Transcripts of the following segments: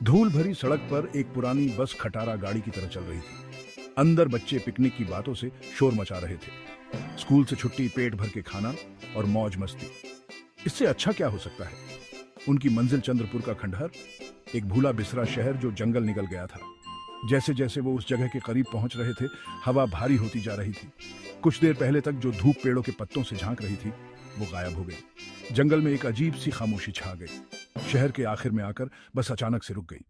धूल भरी सड़क पर एक पुरानी बस खटारा गाड़ी की तरह चल रही थी। अंदर बच्चे पिकनिक की बातों से शोर मचा रहे थे। स्कूल से छुट्टी, पेट भर के खाना और मौज मस्ती, इससे अच्छा क्या हो सकता है। उनकी मंजिल चंद्रपुर का खंडहर, एक भूला बिसरा शहर जो जंगल निकल गया था। जैसे जैसे वो उस जगह के करीब पहुंच रहे थे, हवा भारी होती जा रही थी। कुछ देर पहले तक जो धूप पेड़ों के पत्तों से झांक रही थी, वो गायब हो गई। जंगल में एक अजीब सी खामोशी छा गई। शहर के आखिर में आकर बस अचानक से रुक गई।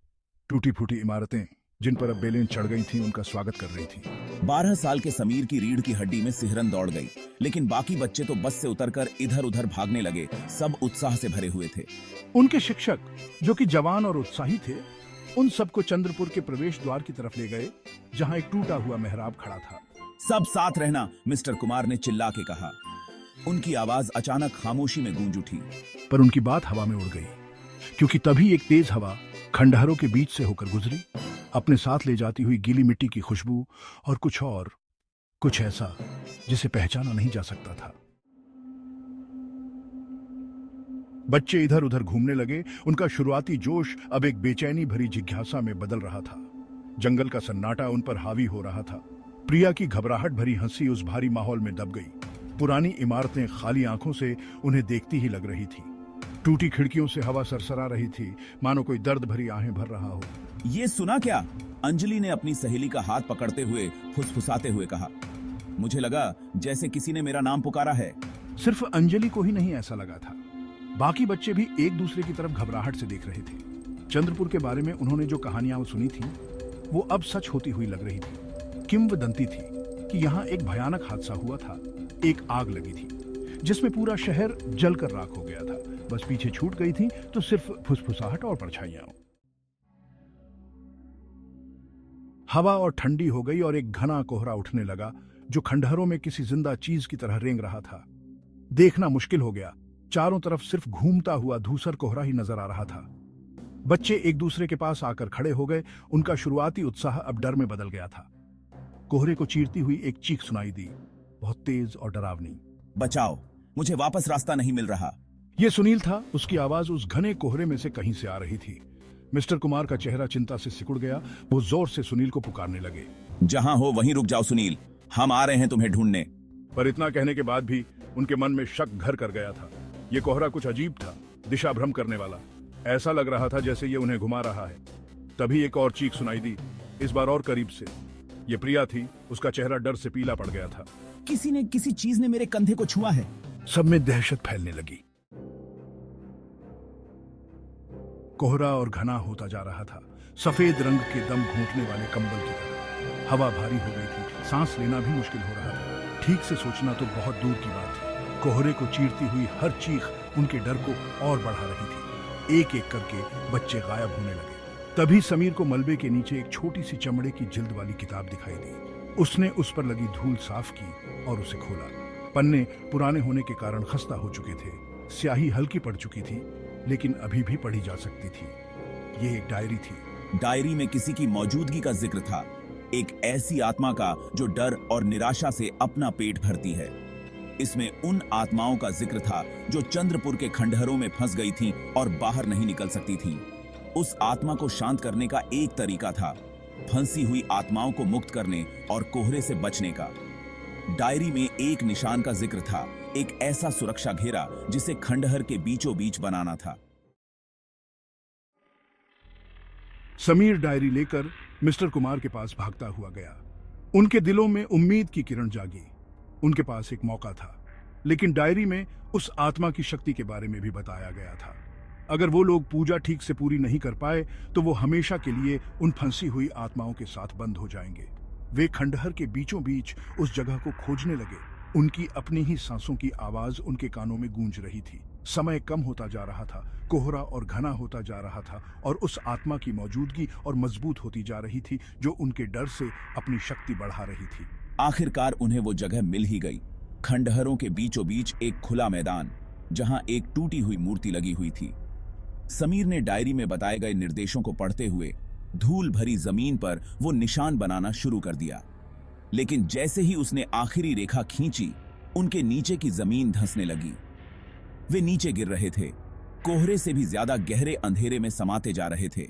टूटी फूटी इमारतें जिन पर अब बेलें चढ़ गई थीं, उनका स्वागत कर रही थी। 12 साल के समीर की रीढ़ की हड्डी में सिहरन दौड़ गई, लेकिन बाकी बच्चे तो बस से उतरकर इधर उधर भागने लगे। सब उत्साह से भरे हुए थे। उनके शिक्षक, जो कि जवान और उत्साही थे, उन सबको चंद्रपुर के प्रवेश द्वार की तरफ ले गए, जहां एक टूटा हुआ मेहराब खड़ा था। सब साथ रहना, मिस्टर कुमार ने चिल्ला के कहा। उनकी आवाज अचानक खामोशी में गूंज उठी। पर उनकी बात हवा में उड़ गई, क्योंकि तभी एक तेज हवा खंडहरों के बीच से होकर गुजरी, अपने साथ ले जाती हुई गीली मिट्टी की खुशबू और कुछ ऐसा जिसे पहचाना नहीं जा सकता था। बच्चे इधर उधर घूमने लगे। उनका शुरुआती जोश अब एक बेचैनी भरी जिज्ञासा में बदल रहा था। जंगल का सन्नाटा उन पर हावी हो रहा था। प्रिया की घबराहट भरी हंसी उस भारी माहौल में दब गई। पुरानी इमारतें खाली आंखों से उन्हें देखती ही लग रही थी। टूटी खिड़कियों से हवा सरसरा रही थी, मानो कोई दर्द भरी आहें भर रहा हो। ये सुना क्या? अंजलि ने अपनी सहेली का हाथ पकड़ते हुए फुसफुसाते हुए कहा। मुझे लगा जैसे किसी ने मेरा नाम पुकारा है। सिर्फ अंजलि को ही नहीं ऐसा लगा था, बाकी बच्चे भी एक दूसरे की तरफ घबराहट से देख रहे थे। चंद्रपुर के बारे में उन्होंने जो कहानियां सुनी थी, वो अब सच होती हुई लग रही थी। किंवदंती थी कि यहाँ एक भयानक हादसा हुआ था। एक आग लगी थी जिसमें पूरा शहर जलकर राख हो गया था। बस पीछे छूट गई थी तो सिर्फ फुसफुसाहट और परछाइयां। हवा और ठंडी हो गई और एक घना कोहरा उठने लगा, जो खंडहरों में किसी जिंदा चीज की तरह रेंग रहा था। देखना मुश्किल हो गया। चारों तरफ सिर्फ घूमता हुआ धूसर कोहरा ही नजर आ रहा था। बच्चे एक दूसरे के पास आकर खड़े हो गए। उनका शुरुआती उत्साह अब डर में बदल गया था। कोहरे को चीरती हुई एक चीख सुनाई दी, बहुत तेज और डरावनी। बचाओ, मुझे वापस रास्ता नहीं मिल रहा। यह सुनील था। उसकी आवाज उस घने कोहरे में से कहीं से आ रही थी। मिस्टर कुमार का चेहरा चिंता से सिकुड़ गया। वो जोर से सुनील को पुकारने लगे। जहां हो वहीं रुक जाओ सुनील, हम आ रहे हैं तुम्हें ढूंढने। पर इतना कहने के बाद भी उनके मन में शक घर कर गया था। ये कोहरा कुछ अजीब था, दिशा भ्रम करने वाला। ऐसा लग रहा था जैसे ये उन्हें घुमा रहा है। तभी एक और चीख सुनाई दी, इस बार और करीब से। ये प्रिया थी। उसका चेहरा डर से पीला पड़ गया था। किसी चीज ने मेरे कंधे को छुआ है। सब में दहशत फैलने लगी। कोहरा और घना होता जा रहा था, सफेद रंग के दम घोंटने वाले कंबल की तरह। हवा भारी हो गई थी, सांस लेना भी मुश्किल हो रहा था। ठीक से सोचना तो बहुत दूर की बात थी। कोहरे को चीरती हुई हर चीख उनके डर को और बढ़ा रही थी। एक एक करके बच्चे गायब होने लगे। तभी समीर को मलबे के नीचे एक छोटी सी चमड़े की जिल्द वाली किताब दिखाई दी। उसने उस पर लगी धूल साफ की और उसे खोला। पन्ने पुराने होने के कारण खस्ता हो चुके थे। स्याही हल्की पड़ चुकी थी, लेकिन अभी भी पढ़ी जा सकती थी। यह एक डायरी थी। डायरी में किसी की मौजूदगी का जिक्र था, एक ऐसी आत्मा का जो डर और निराशा से अपना पेट भरती है। इसमें उन आत्माओं का जिक्र था जो चंद्रपुर के खंडहरों में फंस गई थीं और बाहर नहीं निकल सकती थीं। उस आत्मा को शांत करने का एक तरीका था, फंसी हुई आत्माओं को मुक्त करने और कोहरे से बचने का। डायरी में एक निशान का जिक्र था, एक ऐसा सुरक्षा घेरा जिसे खंडहर के बीचों बीच बनाना था। समीर डायरी लेकर मिस्टर कुमार के पास भागता हुआ गया। उनके दिलों में उम्मीद की किरण जागी। उनके पास एक मौका था, लेकिन डायरी में उस आत्मा की शक्ति के बारे में भी बताया गया था। अगर वो लोग पूजा ठीक से पूरी नहीं कर पाए तो वो हमेशा के लिए उन फंसी हुई आत्माओं के साथ बंद हो जाएंगे। वे खंडहर के बीचों बीच उस जगह को खोजने लगे। उनकी अपनी ही सांसों की आवाज उनके कानों में गूंज रही थी। समय कम होता जा रहा था, कोहरा और घना होता जा रहा था, और उस आत्मा की मौजूदगी और मजबूत होती जा रही थी जो उनके डर से अपनी शक्ति बढ़ा रही थी। आखिरकार उन्हें वो जगह मिल ही गई। खंडहरों के बीचों बीच एक खुला मैदान, जहां एक टूटी हुई मूर्ति लगी हुई थी। समीर ने डायरी में बताए गए निर्देशों को पढ़ते हुए धूल भरी जमीन पर वो निशान बनाना शुरू कर दिया। लेकिन जैसे ही उसने आखिरी रेखा खींची, उनके नीचे की जमीन धंसने लगी। वे नीचे गिर रहे थे, कोहरे से भी ज्यादा गहरे अंधेरे में समाते जा रहे थे।